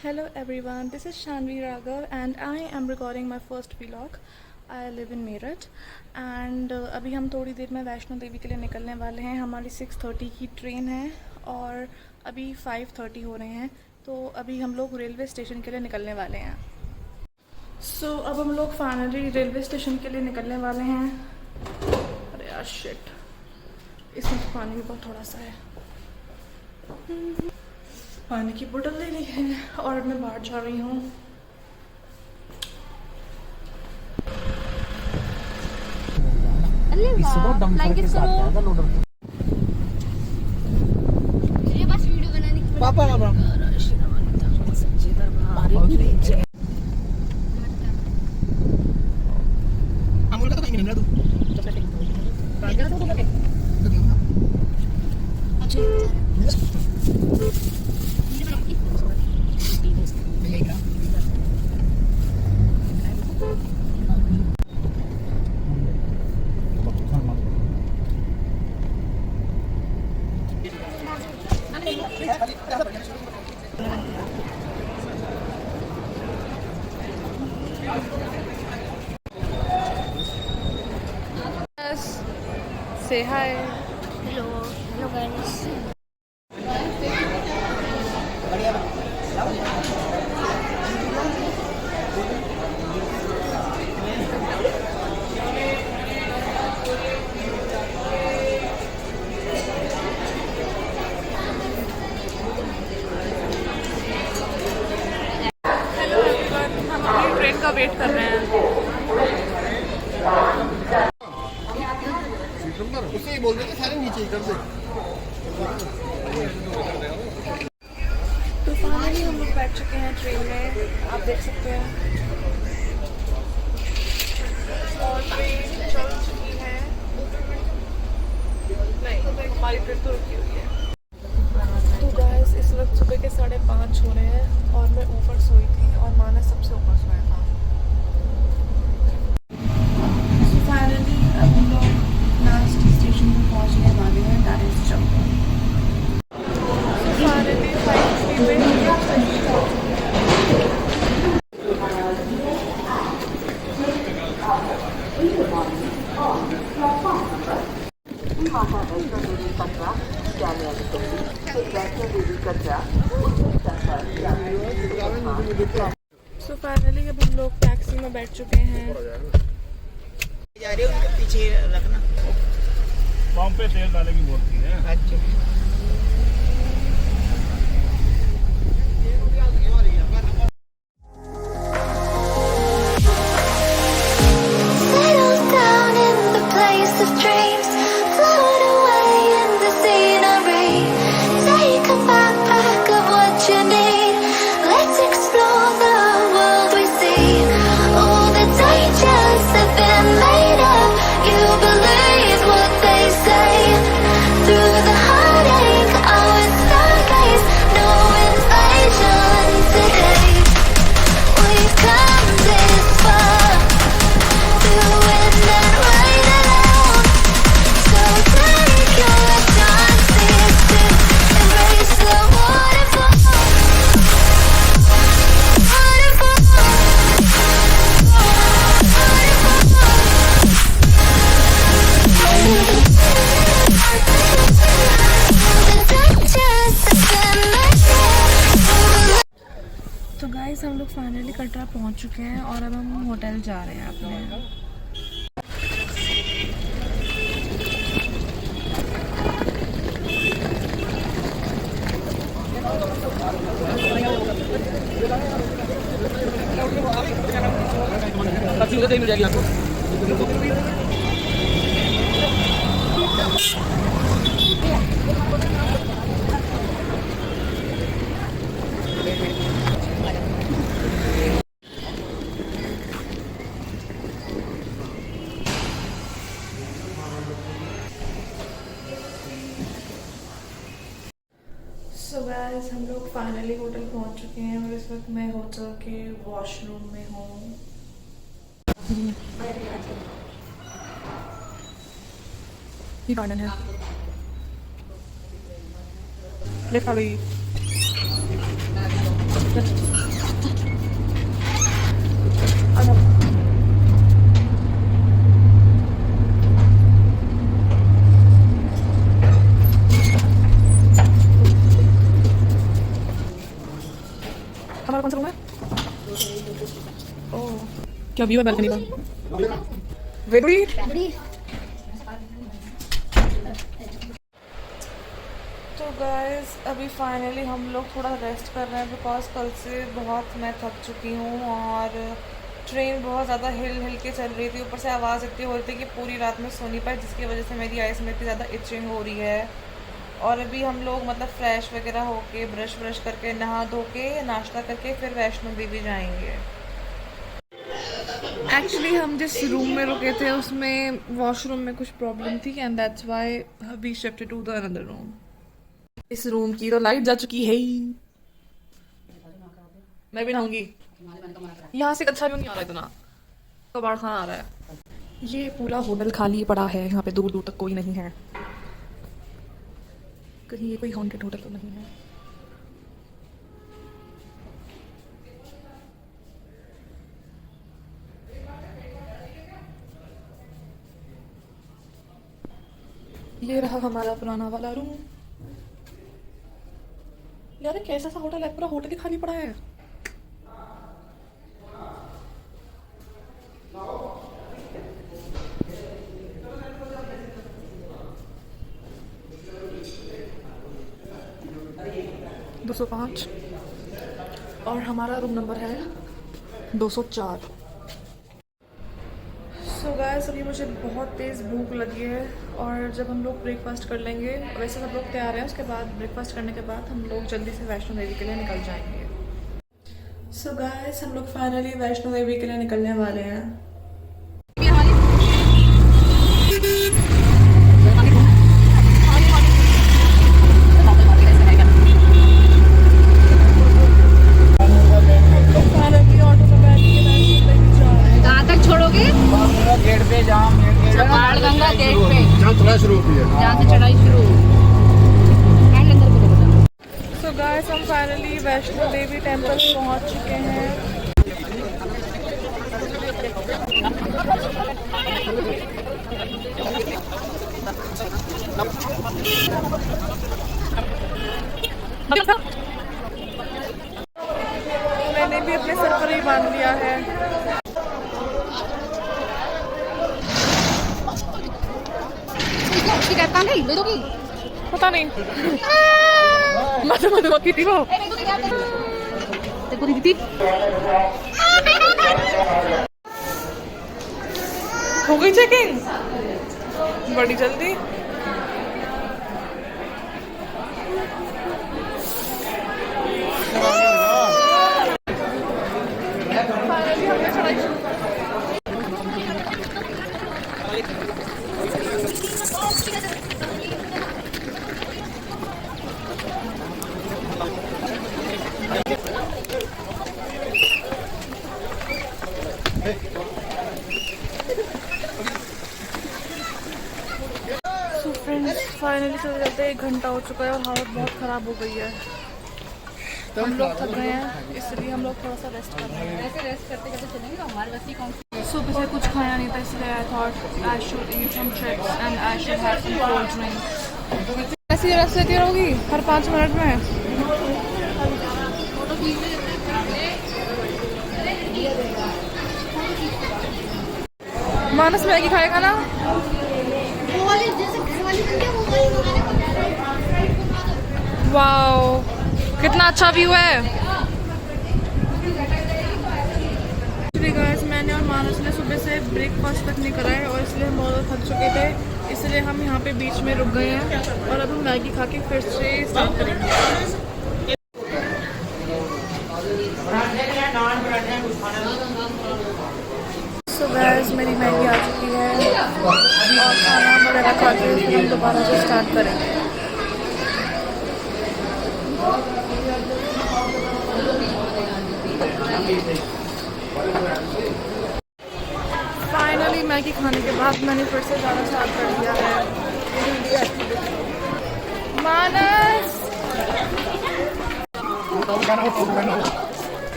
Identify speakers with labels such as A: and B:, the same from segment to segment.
A: Hello everyone, this is Shanvi Raghav and I am recording my first vlog. I live in Meerut and अभी हम थोड़ी देर में वैष्णो देवी के लिए निकलने वाले हैं। हमारी 6:30 की ट्रेन है और अभी 5:30 हो रहे हैं, तो अभी हम लोग रेलवे स्टेशन के लिए निकलने वाले हैं। अब हम लोग फाइनली रेलवे स्टेशन के लिए निकलने वाले हैं। अरे यार शिट, इसमें तो पानी भी बहुत थोड़ा सा है। पानी की बोतल ले ली है और मैं बाहर जा रही हूँ।
B: अमूल का तो कहीं नहीं मिला तू
A: Say hi.
C: Hello guys.
A: Hello everyone, हम अपनी ट्रेन का वेट कर रहे हैं।
B: उससे ही बोल रहे थे सारे नीचे ही कर दे।
A: तो फाइनली हम लोग बैठ चुके हैं ट्रेन में, आप देख सकते हैं। और ट्रेन चल चुकी है। नहीं, हमारी ट्रेन तो रुकी हुई है। तो गाइस इस वक्त सुबह के 5:30 हो रहे हैं और मैं ऊपर सोई थी और माना सबसे ऊपर सोया था। तो फाइनली अब हम लोग लास्ट स्टेशन पर पहुंचने वाले हैं, दैट इज जम्मू। तो फाइनली 5:30 पे सो फाइनली अब हम लोग टैक्सी में बैठ चुके हैं।
B: जा रहे हो उनके पीछे रखना।
D: पंप पे तेल डालने की बोलती है।
B: अच्छा
C: Settle down in the place of dreams. Float away in the scenery. Take a backpack of what you need. Let's explore the world we see. All the dangers have been made up. You believe what they say. Through the heartache, I would stargaze. No invasion today. We've come this far. Through wind and rain alone. So take your chances to embrace the waterfall.
A: तो guys हम लोग finally Katra पहुंच चुके हैं और अब हम hotel जा रहे हैं अपने।
B: मिल जाएगी आपको।
A: सो गाइस हम लोग फाइनली होटल पहुंच चुके हैं और इस वक्त मैं होटल के वॉशरूम में हूँ। ये गार्डन है। लिफ्ट आ गई। हमारा कौन सा रूम है? ओह, क्या व्यू है बालकनी का? वेरी तो गाइस अभी फाइनली हम लोग थोड़ा रेस्ट कर रहे हैं बिकॉज कल से बहुत मैं थक चुकी हूँ और ट्रेन बहुत ज़्यादा हिल के चल रही थी। ऊपर से आवाज़ इतनी हो रही थी कि पूरी रात में सो नहीं पाई, जिसकी वजह से मेरी आइज़ में इतनी ज़्यादा इचिंग हो रही है। और अभी हम लोग मतलब फ्रेश वगैरह होके ब्रश करके नहा धो के नाश्ता करके फिर वैष्णो देवी जाएंगे। एक्चुअली हम जिस रूम में रुके थे उसमें वॉशरूम में कुछ प्रॉब्लम थी and that's why we shifted to the another room. इस रूम की तो लाइट जा चुकी है। मैं भी नहाऊंगी। यहाँ से अच्छा भी नहीं आ रहा, इतना कबाड़ खाना आ रहा है। ये पूरा होटल खाली पड़ा है, यहाँ पे दूर दूर तक कोई नहीं है। कहीं ये कोई हॉन्टेड होटल तो नहीं है। ये रहा हमारा पुराना वाला रूम। यार कैसा सा होटल है, पूरा होटल ही खाली पड़ा है। दो 205 और हमारा रूम नंबर है 204। सो गाइस अभी मुझे बहुत तेज़ भूख लगी है और जब हम लोग ब्रेकफास्ट कर लेंगे, वैसे सब लोग तैयार हैं, उसके बाद ब्रेकफास्ट करने के बाद हम लोग जल्दी से वैष्णो देवी के लिए निकल जाएंगे। सो गाइस हम लोग फाइनली वैष्णो देवी के लिए निकलने वाले हैं।
B: गेट पे जाम
E: बाण गंगा गेट पे
B: जहाँ चढ़ाई शुरू होती है,
E: जहाँ से चढ़ाई शुरू
A: सो गाइस हम फाइनली वैष्णो देवी टेम्पल पहुंच चुके हैं। मैंने भी अपने सर पर ही बांध लिया है।
E: कहाँ गई? दे दोगी?
A: पता नहीं। मधुमक्खी थी वो।
E: देखो दीदी
A: हो गई चेकिंग बड़ी जल्दी। फाइनली हमने चढ़ाई शुरू कर दी। फाइनली चले जाते हैं। 1 घंटा हो चुका है और हालत बहुत ख़राब हो गई है। हम लोग थक गए हैं इसलिए हम लोग थोड़ा सा रेस्ट कर रहे हैं।
E: ऐसे रेस्ट करते करते चलेंगे तो हमारे बस ही कौन
A: सुबह से कुछ खाया नहीं था इसलिए I thought I should eat some chips and I should have some cold drink. ऐसी रेस्ट लेती रहोगी हर 5 मिनट में। मानस मैगी खाएगा ना? वाओ कितना अच्छा व्यू है। गाइस मैंने और मानस ने सुबह से ब्रेकफास्ट तक नहीं करा है और इसलिए हम बहुत थक चुके थे, इसलिए हम यहाँ पे बीच में रुक गए हैं और अब हम मैगी खा के फिर से स्टार्ट करेंगे। सो गाइस मेरी मैगी आ चुकी है और खाना वगैरह खा के फिर हम दोबारा से स्टार्ट करेंगे। फाइनली मैगी खाने के बाद मैंने फिर से ज़्यादा स्टार्ट कर दिया है। मानस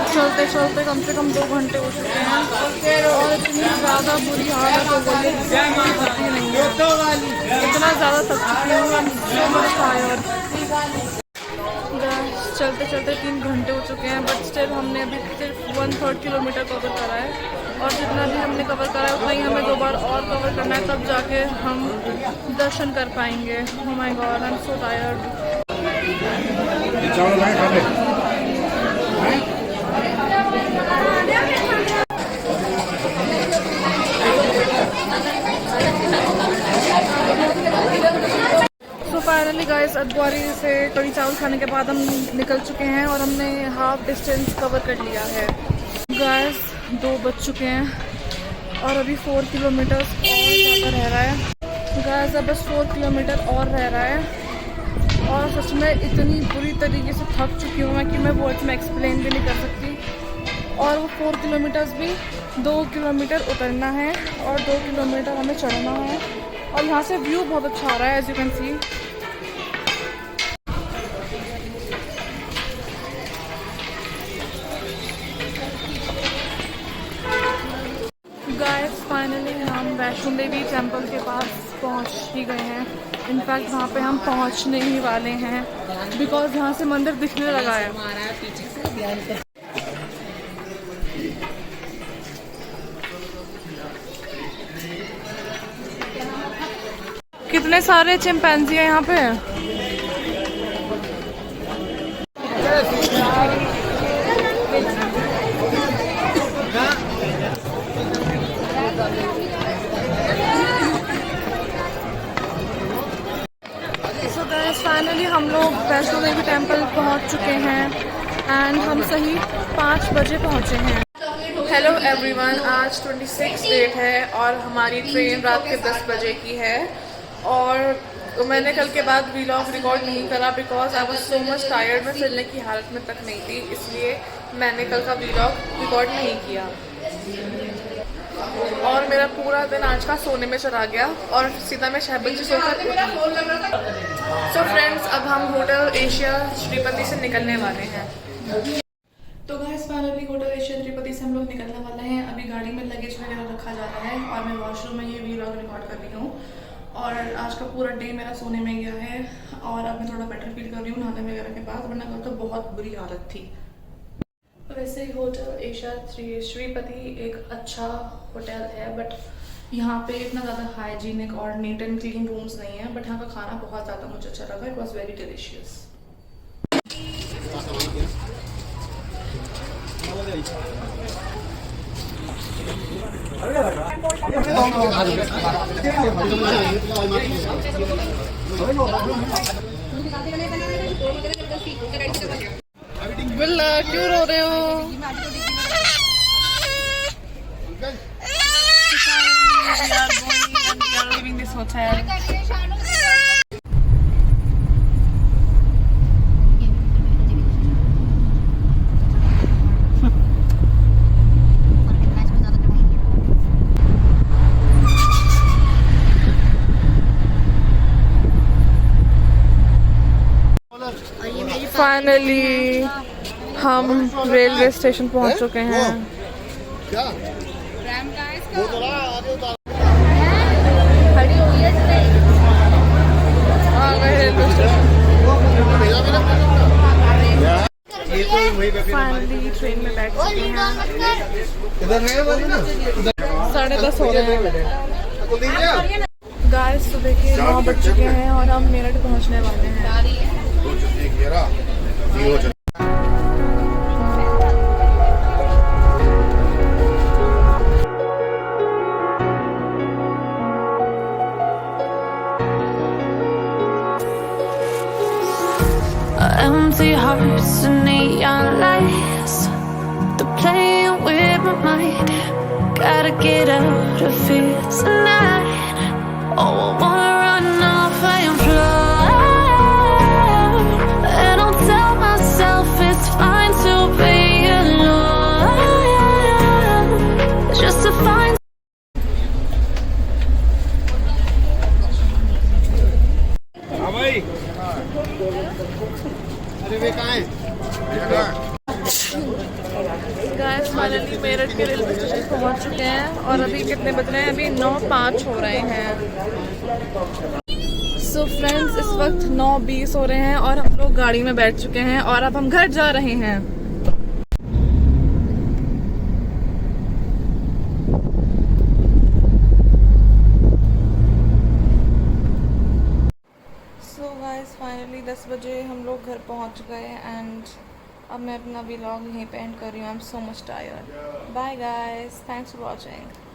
A: चलते चलते कम से कम 2 घंटे हो चुके हैं और इतनी ज़्यादा इतना बुरी हालत हो गई है, पता नहीं है, इतना ज़्यादा थक चुकी हूँ। चलते चलते 3 घंटे हो चुके हैं, बट स्टिल हमने अभी सिर्फ 1/3 किलोमीटर कवर करा है, और जितना भी हमने कवर करा है उतना ही हमें 2 बार और कवर करना है, तब जाके हम दर्शन कर पाएंगे। Oh my God, I am so tired. Finally guys, अद्वारी से कड़ी चावल खाने के बाद हम निकल चुके हैं और हमने हाफ डिस्टेंस कवर कर लिया है। गाइस 2 बज चुके हैं और अभी 4 किलोमीटर और ज़्यादा रह रहा है। गाइस अब बस 4 किलोमीटर और रह रहा है, और सच में इतनी बुरी तरीके से थक चुकी हूँ मैं कि मैं वर्ड्स में एक्सप्लेन भी नहीं कर सकती। और वो 4 किलोमीटर्स भी 2 किलोमीटर उतरना है और 2 किलोमीटर हमें चढ़ना है, और यहाँ से व्यू बहुत अच्छा आ रहा है, as you can see. Guys finally हम वैष्णो देवी टेम्पल के पास पहुँच ही गए हैं। इनफैक्ट वहाँ पे हम पहुँचने ही वाले हैं, बिकॉज यहाँ से मंदिर दिखने लगा है। कितने सारे चिंपैंजी हैं यहाँ पे। सो गाइस फाइनली हम लोग वैष्णो देवी टेम्पल पहुँच चुके हैं, एंड हम सही 5 बजे पहुँचे हैं। हेलो एवरीवन, आज 26 डेट है और हमारी ट्रेन रात के 10 बजे की है, और मैंने कल के बाद व्लॉग रिकॉर्ड नहीं करा because I was so much tired. मैं चलने की हालत में तक नहीं थी, इसलिए मैंने कल का व्लॉग रिकॉर्ड नहीं किया, और मेरा पूरा दिन आज का सोने में चला गया, और सीधा मैं 6 बजे सोकर उठी। सो फ्रेंड्स, अब हम होटल एशिया श्रीपति से निकलने वाले हैं। तो guys finally hotel Asia Shripati से हम लोग निकलने वाले हैं। अभी गाड़ी में लगेज वगैरह रखा जा रहा है, और मैं वॉशरूम में ये व्लॉग रिकॉर्ड कर रही हूँ। और आज का पूरा डे मेरा सोने में गया है, और अब मैं थोड़ा बेटर फील कर रही हूँ नहाने वगैरह के बाद, वरना कल तो बहुत बुरी हालत थी। वैसे ही होटल एशिया श्रीपति एक अच्छा होटल है, बट यहाँ पे इतना ज़्यादा हाइजीनिक और नीट एंड क्लीन रूम्स नहीं है, बट यहाँ का खाना बहुत ज़्यादा मुझे अच्छा लगा। It was very delicious. बिल्ला क्यों रो रहे हो? We are leaving this hotel. Finally हम रेलवे स्टेशन पहुंच चुके हैं। आ गए रेलवे स्टेशन। फाइनली ट्रेन में बैठ चुके हैं। 10:30 हो रहे हैं। गाइस सुबह के 9 बज चुके हैं और हम मेरठ पहुंचने वाले हैं।
C: Empty hearts and neon lights, they're playing with my mind. Gotta get out of here tonight. Oh, I wanna run off and fly, and I'll tell myself it's fine to be alone, just to find.
D: हाँ भाई,
B: अरे वे कहाँ हैं?
A: Guys finally Meerut के railway station पहुंच चुके हैं और अभी कितने बज रहे हैं? अभी 9:05 हो रहे हैं। सो फ्रेंड्स, इस वक्त 9:20 हो रहे हैं और हम लोग गाड़ी में बैठ चुके हैं और अब हम घर जा रहे हैं। सो गाइस, फाइनली 10 बजे हम लोग घर पहुंच गए एंड अब मैं अपना व्लॉग यहीं पे एंड कर रही हूँ। I am so much tired. Bye guys, thanks for watching.